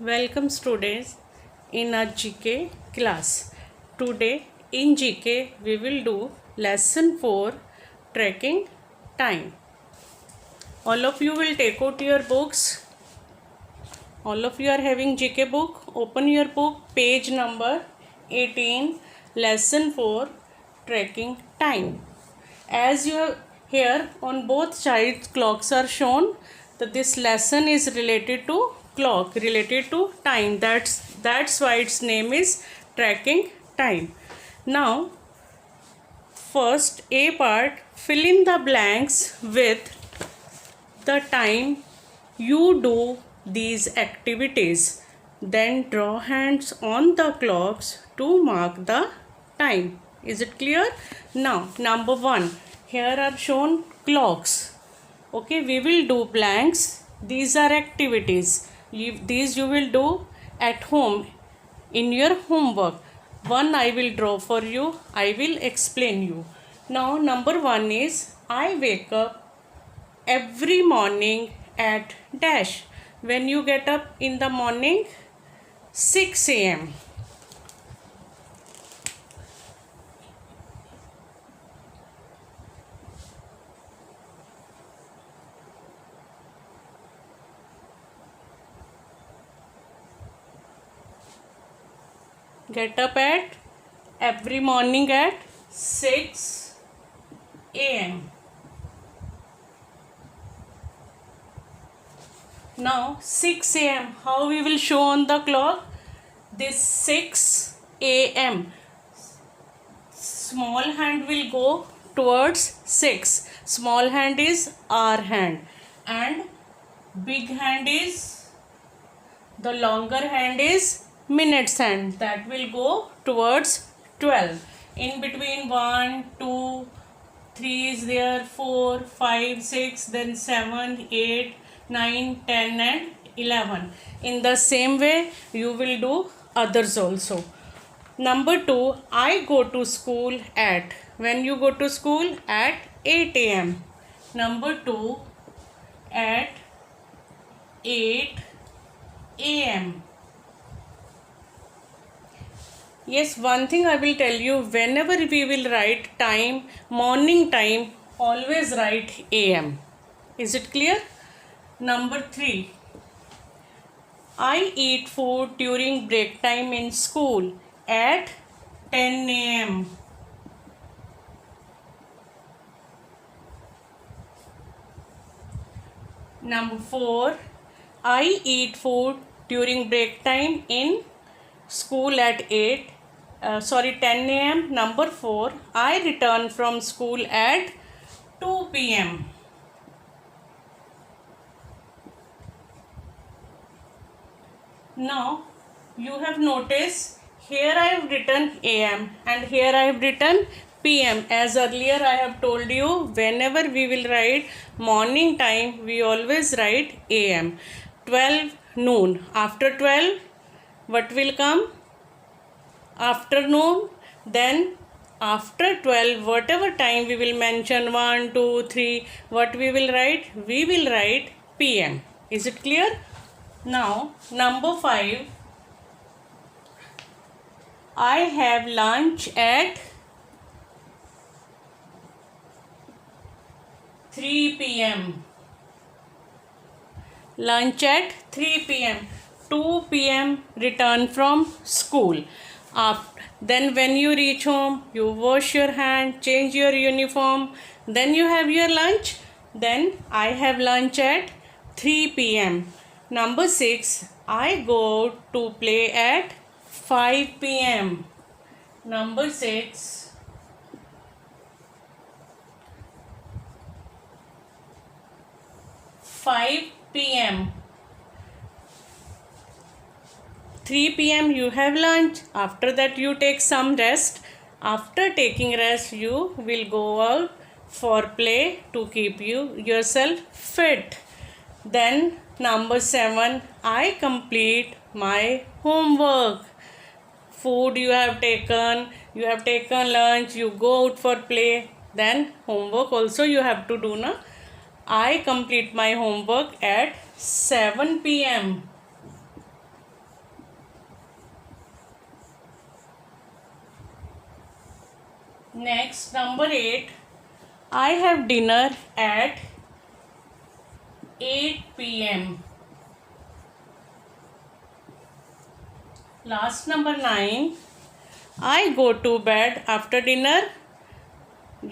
Welcome students in our GK class. Today in GK we will do lesson 4 tracking time. All of you will take out your books. All of you are having GK book. Open your book, page number 18, lesson 4 tracking time. As you have here on both sides clocks are shown, that this lesson is related to clock, related to time. That's why its name is tracking time. Now first A part, fill in the blanks with the time you do these activities. Then draw hands on the clocks to mark the time. Is it clear? Now number 1, here are shown clocks. Okay, we will do blanks. These are activities. These you will do at home in your homework. One I will draw for you. I will explain you. Now number 1 is I wake up every morning at dash. When you get up in the morning, 6 a.m. Get up at every morning at 6 a.m. Now 6 a.m. how we will show on the clock? This 6 a.m. Small hand will go towards 6. Small hand is our hand and big hand is, the longer hand is minutes hand, that will go towards 12. In between 1, 2, 3 is there, 4, 5, 6, then 7, 8, 9, 10 and 11. In the same way you will do others also. Number 2, I go to school at, when you go to school? At 8 a.m. Number 2, at 8 a.m. Yes, one thing I will tell you, whenever we will write time, morning time, always write am. Is it clear? Number 3, I eat food during break time in school at 10 a.m. Number 4, I eat food during break time in school at 10 a.m. Number 4, I return from school at 2 p.m. Now you have noticed here I have written am and here I have written pm. As earlier I have told you, whenever we will write morning time, we always write am. 12 noon. After 12 what will come? Afternoon. Then after 12 whatever time we will mention, 1, 2, 3, what we will write? We will write pm. Is it clear? Now number 5, I have lunch at 3 p.m. Lunch at 3 p.m. 2 p.m. return from school. Then when you reach home, you wash your hand, change your uniform, then you have your lunch. Then I have lunch at 3 p.m. Number 6, I go to play at 5 p.m. Number 6, 5 p.m. 3 p.m. you have lunch. After that you take some rest. After taking rest you will go out for play to keep yourself fit. Then number 7, I complete my homework. Food you have taken lunch, you go out for play, then homework also you have to do na. I complete my homework at 7 p.m. Next, number 8. I have dinner at 8 p.m. Last, number 9. I go to bed after dinner.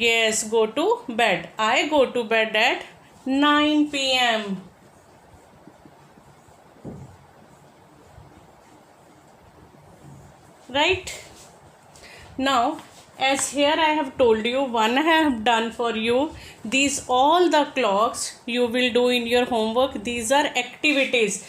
Yes, go to bed. I go to bed at 9 p.m. Right? Now, as here I have told you, one I have done for you. These all the clocks you will do in your homework. These are activities.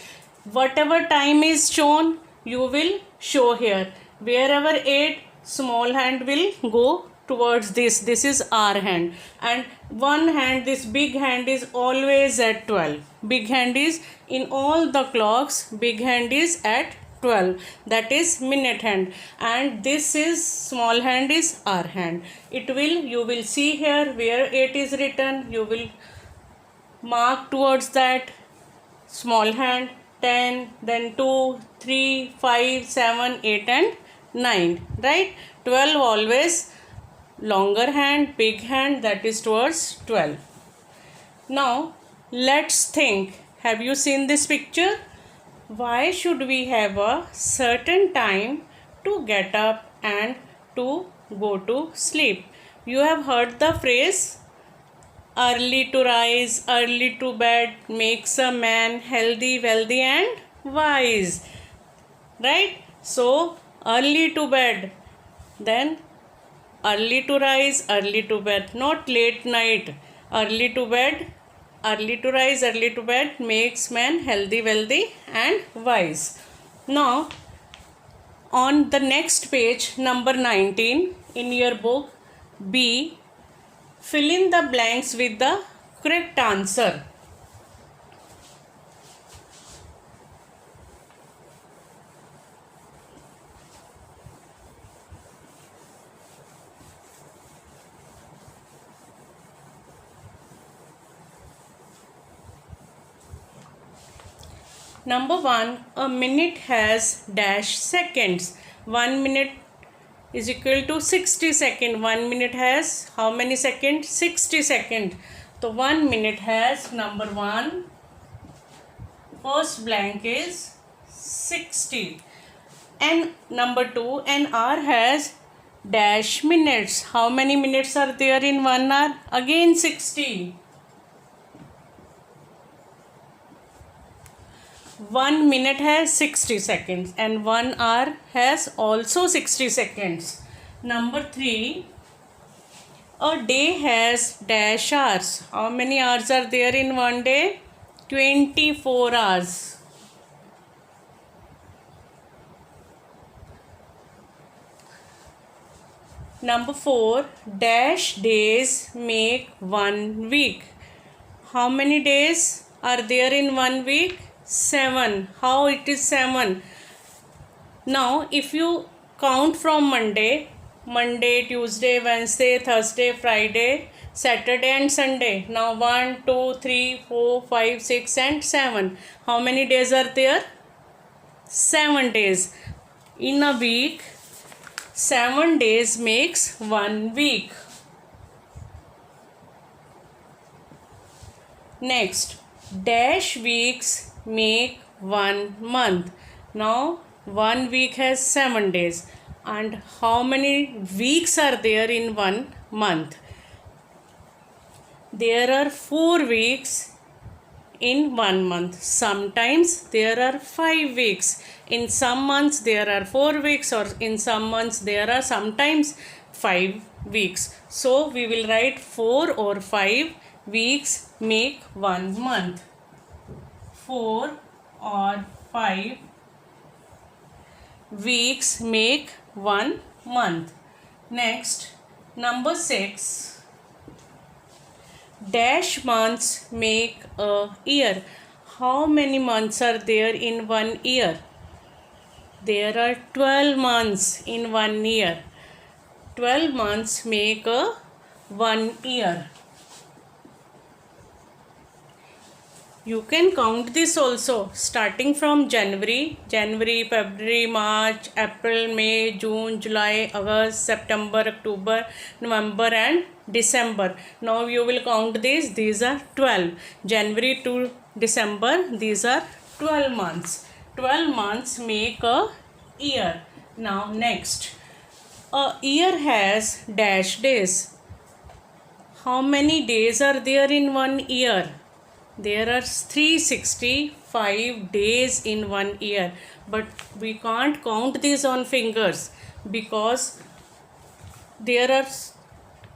Whatever time is shown, you will show here. Wherever 8, small hand will go towards this. This is our hand. And one hand, this big hand is always at 12. Big hand is in all the clocks. Big hand is at 12, that is minute hand, and this is small hand is our hand. You will see here where 8 is written, you will mark towards that small hand 10, then 2, 3, 5, 7, 8 and 9, right? 12 always longer hand, big hand, that is towards 12. Now let's think, have you seen this picture? Why should we have a certain time to get up and to go to sleep? You have heard the phrase, early to rise, early to bed makes a man healthy, wealthy and wise. Right? So, early to bed, then early to rise, early to bed, not late night. Early to bed, early to rise, early to bed makes man healthy, wealthy and wise. Now, on the next page, number 19 in your book, B, fill in the blanks with the correct answer. Number 1, a minute has dash seconds. 1 minute is equal to 60 seconds. 1 minute has how many seconds? 60 seconds. So 1 minute has, number 1, first blank is 60. And number 2, an hour has dash minutes. How many minutes are there in 1 hour? Again 60. 1 minute has 60 seconds and 1 hour has also 60 seconds. Number 3, a day has dash hours. How many hours are there in one day? 24 hours. Number 4, dash days make 1 week. How many days are there in 1 week? 7. How it is 7? Now if you count from Monday, Tuesday, Wednesday, Thursday, Friday, Saturday and Sunday. Now 1, 2, 3, 4, 5, 6 and 7. How many days are there? 7 days. In a week, 7 days makes 1 week. Next, dash weeks make 1 month. Now 1 week has 7 days. And how many weeks are there in 1 month? There are 4 weeks in 1 month. Sometimes there are 5 weeks. In some months there are 4 weeks, or in some months there are sometimes 5 weeks. So we will write 4 or 5 weeks make 1 month. 4 or 5 weeks make 1 month. Next, number 6. Dash months make a year. How many months are there in 1 year? There are 12 months in 1 year. 12 months make a 1 year. You can count this also starting from January, February, March, April, May, June, July, August, September, October, November and December. Now you will count these are 12. January to December, these are 12 months. 12 months make a year. Now next, a year has dash days. How many days are there in one year? There are 365 days in one year, but we can't count these on fingers because there are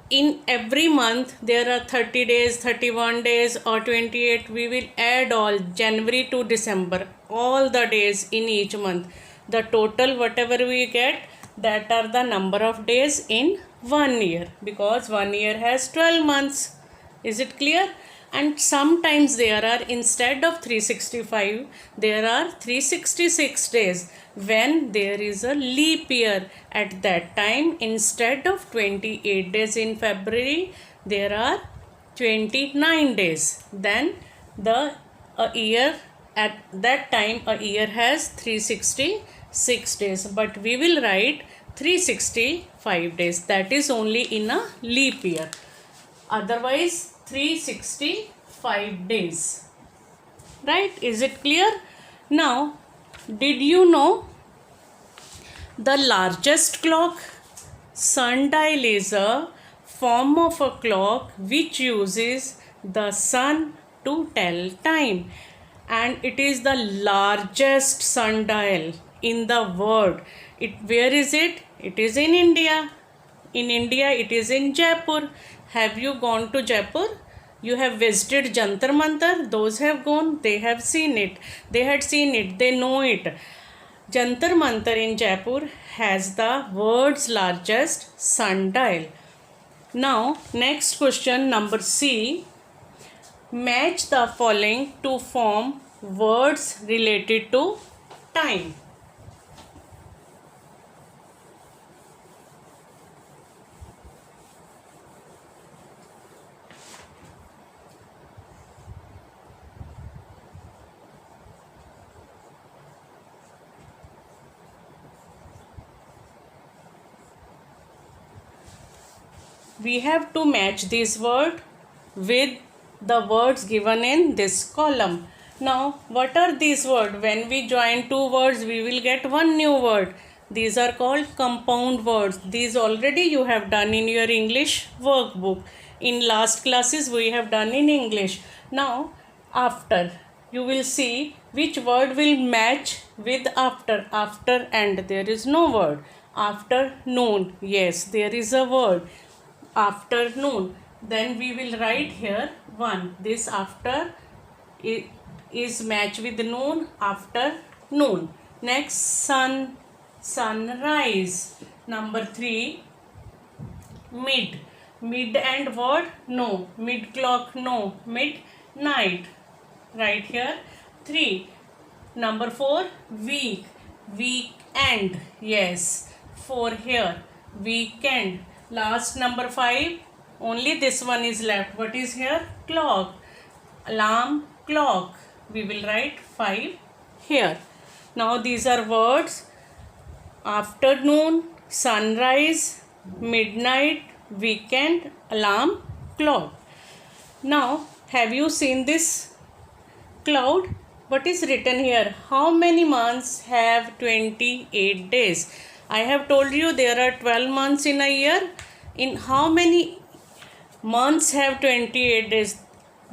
in every month there are 30 days, 31 days or 28. We will add all January to December, all the days in each month. The total whatever we get, that are the number of days in 1 year, because 1 year has 12 months. Is it clear? And sometimes there are, instead of 365, there are 366 days when there is a leap year. At that time, instead of 28 days in February, there are 29 days. Then the a year, at that time a year has 366 days, but we will write 365 days. That is only in a leap year. Otherwise 365 days. Right? Is it clear? Now, did you know the largest clock? Sundial is a form of a clock which uses the sun to tell time, and it is the largest sundial in the world. Where is it? It is in India. In India, it is in Jaipur. Have you gone to Jaipur? You have visited Jantar Mantar? Those have gone, they have seen it. They had seen it, they know it. Jantar Mantar in Jaipur has the world's largest sundial. Now, next question, number C. Match the following to form words related to time. We have to match this word with the words given in this column. Now, what are these words? When we join two words, we will get one new word. These are called compound words. These already you have done in your English workbook. In last classes, we have done in English. Now, after, you will see which word will match with after. After and there is no word. Afternoon, yes, there is a word. Afternoon. Then we will write here 1. This after is matched with noon, afternoon. Next, sun, sunrise. Number 3, mid. Mid and what? No. Mid clock, no. Midnight. Right here 3. Number 4, week. Weekend. Yes. 4 here. Weekend. Last number 5, only this one is left. What is here? Clock. Alarm clock. We will write 5 here. Now these are words: afternoon, sunrise, midnight, weekend, alarm clock. Now, have you seen this cloud? What is written here? How many months have 28 days? I have told you there are 12 months in a year. In how many months have 28 days?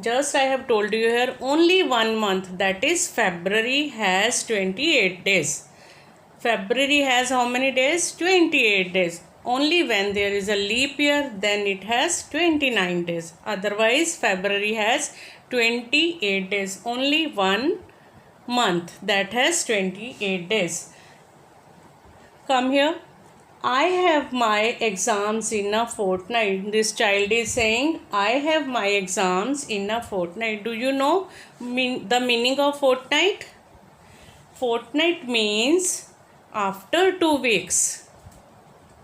Just I have told you here only one month, that is February, has 28 days. February has how many days? 28 days. Only when there is a leap year, then it has 29 days. Otherwise, February has 28 days. Only one month that has 28 days. Come here. I have my exams in a fortnight. This child is saying, I have my exams in a fortnight. Do you know the meaning of fortnight? Fortnight means after 2 weeks.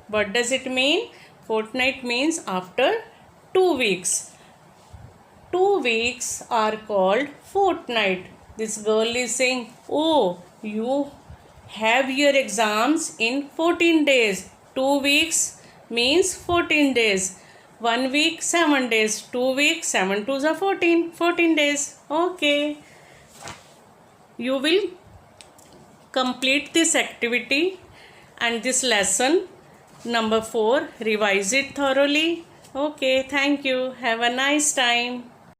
What does it mean? Fortnight means after 2 weeks. 2 weeks are called fortnight. This girl is saying, oh, you have your exams in 14 days. 2 weeks means 14 days. 1 week 7 days. 2 weeks 7 twos are 14. 14 days. Okay. You will complete this activity and this lesson number 4. Revise it thoroughly. Okay, thank you. Have a nice time.